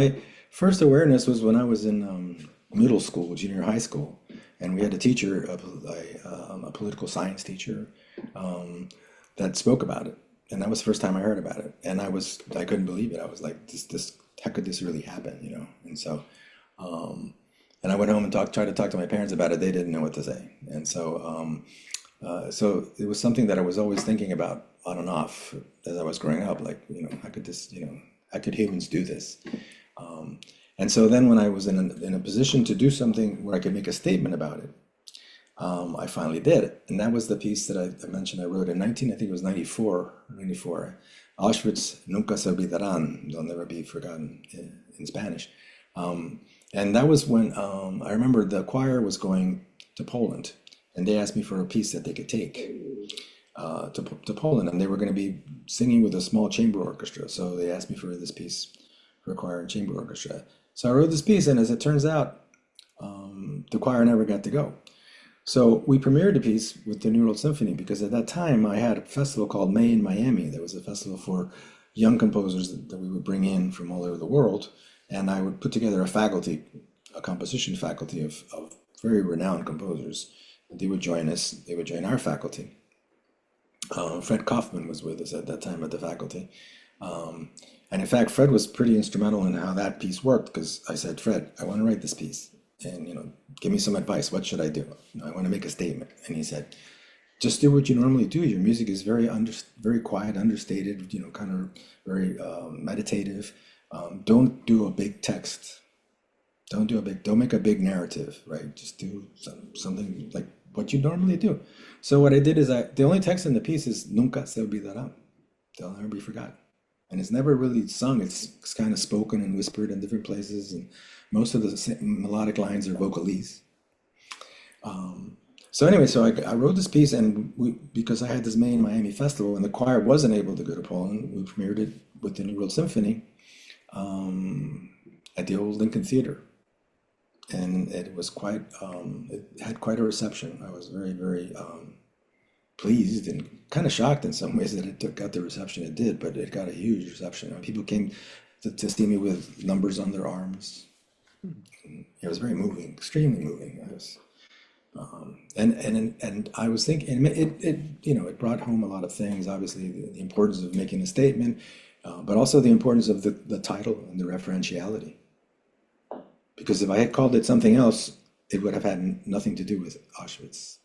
my first awareness was when I was in middle school, junior high school, and we had a teacher, a political science teacher, that spoke about it, and that was the first time I heard about it, and I couldn't believe it. I was like, this, how could this really happen, you know? And so, and I went home and tried to talk to my parents about it. They didn't know what to say, and so it was something that I was always thinking about on and off as I was growing up. Like, you know, how could this, you know, how could humans do this? And so then when I was in a position to do something where I could make a statement about it, I finally did it. And that was the piece that I mentioned I wrote in I think it was 94. Auschwitz nunca se olvidarán, they'll never be forgotten in Spanish. And that was when I remember the choir was going to Poland, and they asked me for a piece that they could take to Poland, and they were going to be singing with a small chamber orchestra. So they asked me for this piece for a choir and chamber orchestra. So I wrote this piece, and as it turns out, the choir never got to go. So we premiered the piece with the New World Symphony, because at that time I had a festival called May in Miami. That was a festival for young composers that we would bring in from all over the world, and I would put together a composition faculty of very renowned composers. They would join us. They would join our faculty. Fred Kaufman was with us at that time at the faculty. And in fact, Fred was pretty instrumental in how that piece worked, because I said, Fred, I want to write this piece, and, you know, give me some advice. What should I do? You know, I want to make a statement. And he said, just do what you normally do. Your music is very quiet, understated, you know, kind of very meditative. Don't do a big text. Don't make a big narrative, right? Just do something like what you normally do. So what I did is the only text in the piece is nunca se olvidarán. They'll never be forgotten. And it's never really sung. It's kind of spoken and whispered in different places, and most of the melodic lines are vocalese. So anyway, so I wrote this piece, and because I had this May in Miami festival, and the choir wasn't able to go to Poland, we premiered it with the New World Symphony at the old Lincoln Theater, and it was it had quite a reception. I was very, very pleased and kind of shocked in some ways that it got the reception it did, but it got a huge reception. I mean, people came to see me with numbers on their arms. It was very moving, extremely moving. And I was thinking, it brought home a lot of things. Obviously, the importance of making a statement, but also the importance of the title and the referentiality. Because if I had called it something else, it would have had nothing to do with Auschwitz.